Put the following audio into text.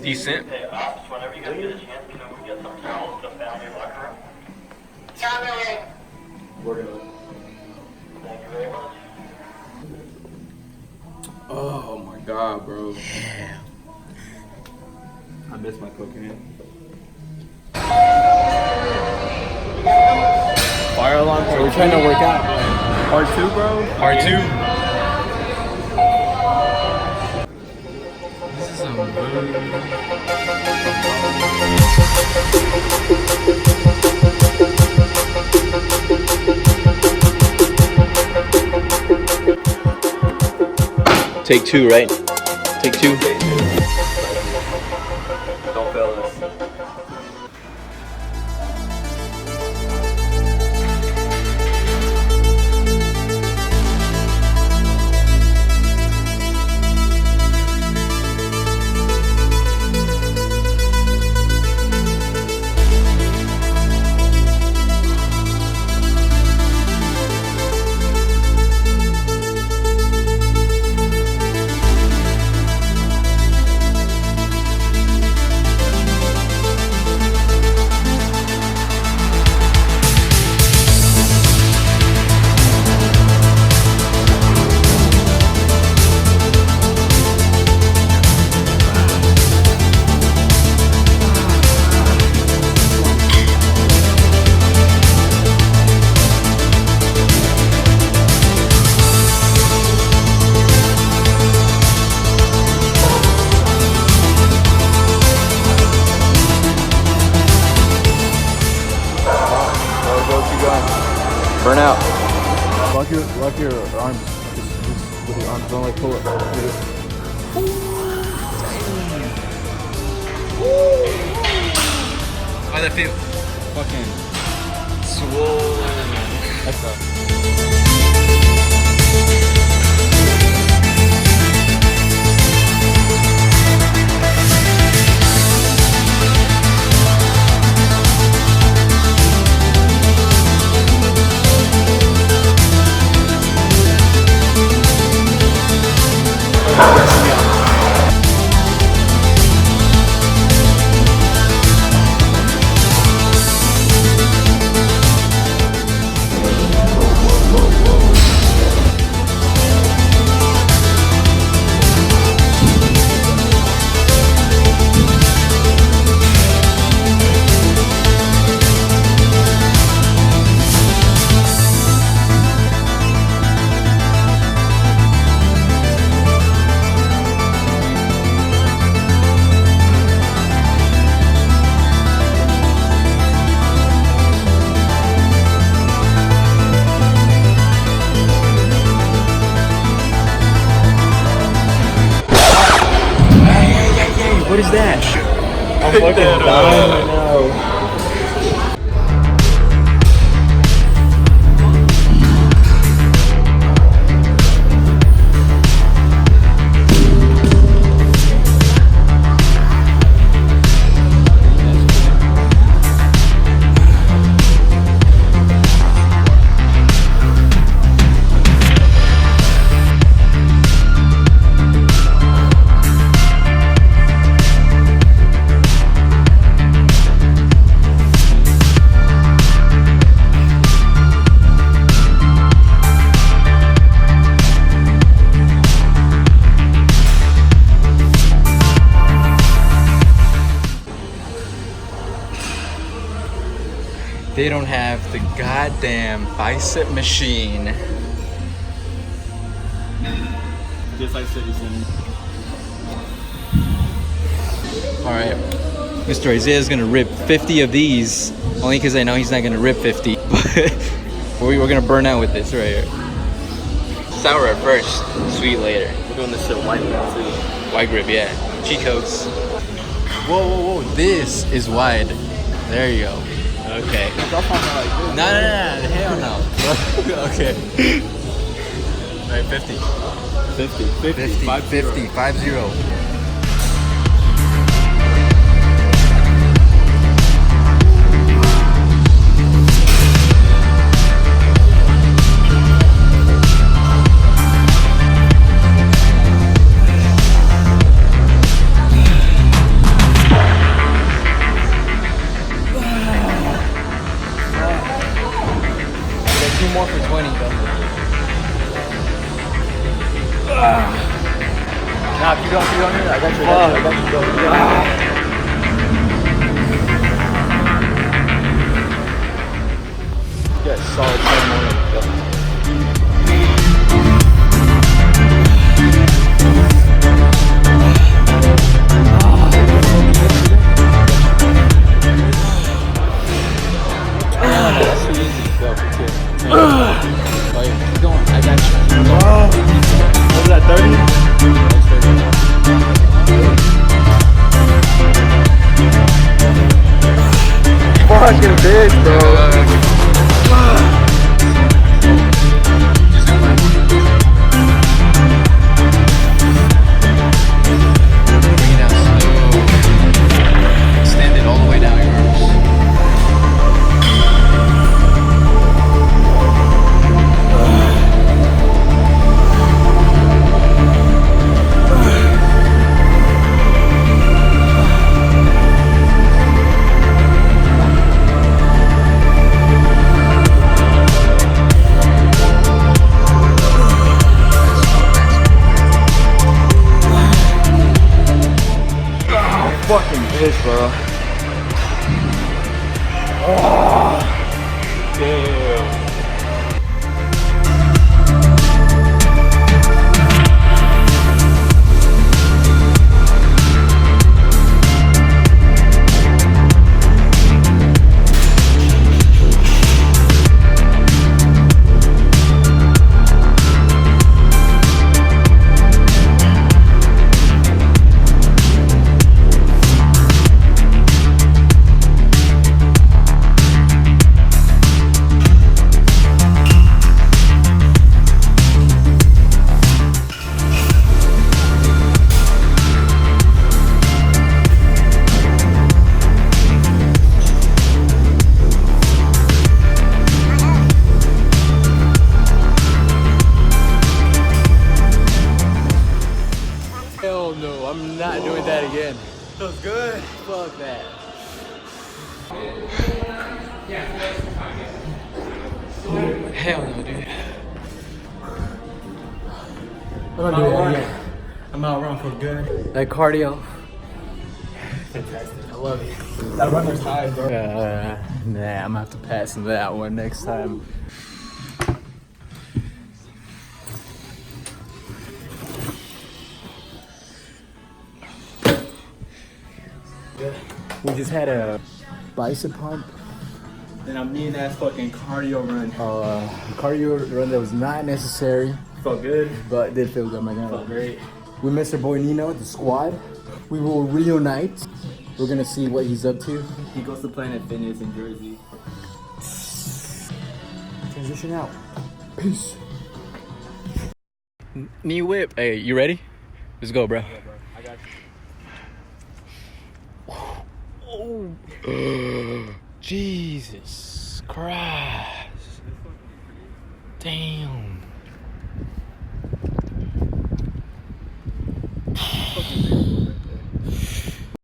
Decent. Whenever you guys get a chance, you know, we get some towels in the family locker room. We're gonna. Thank you very much. Oh my god, bro. Yeah. I miss my cocaine. Fire alarm. So we're trying to work out. Part 2, bro? Part 2. This is some Take 2, right? Take 2. Don't fail this. Burnout. Lock your arms. Just with your arms, don't like pull up. How'd that feel? Fucking Swole. that's up. What is that? I'm fucking dying right now. They don't have the goddamn bicep machine. Just like City Center. Alright, Mr. Isaiah's gonna rip 50 of these, only because I know he's not gonna rip 50, but we're gonna burn out with this right here. Sour at first, sweet later. We're doing this shit white now too. Wide grip, yeah. Cheat codes. Whoa, whoa, whoa. This is wide. There you go. Okay. I'll find out like this. No, hell no. Okay. Alright, 50. 50, 50, 50, 50. more for 20 though. Nah, keep going, I got you, I got you, bro. Yeah, solid 10 more. That's too easy. Go, oh, yeah, keep going. I got you. What was that, 30? Fucking bitch, bro. Bring it down slow. Extend it all the way down your arms. Fucking bitch, bro. Damn. Hell no, I'm not doing that again. Feels good. Fuck that. Hell no, dude. I'm gonna do it again. I'm out run for good. That cardio. Fantastic. I love it. That runner's high, bro. Nah, I'm gonna have to pass on that one next time. We just had a bicep pump. Then a mean ass fucking cardio run. Cardio run that was not necessary, Felt good. but it did feel good, my Felt God. great. We missed our boy Nino at the squad. We will reunite. We're gonna see what he's up to. He goes to Planet Fitness in Jersey. Transition out. Peace. Knee whip. Hey, you ready? Let's go, bro. I got Oh. Jesus Christ. Damn.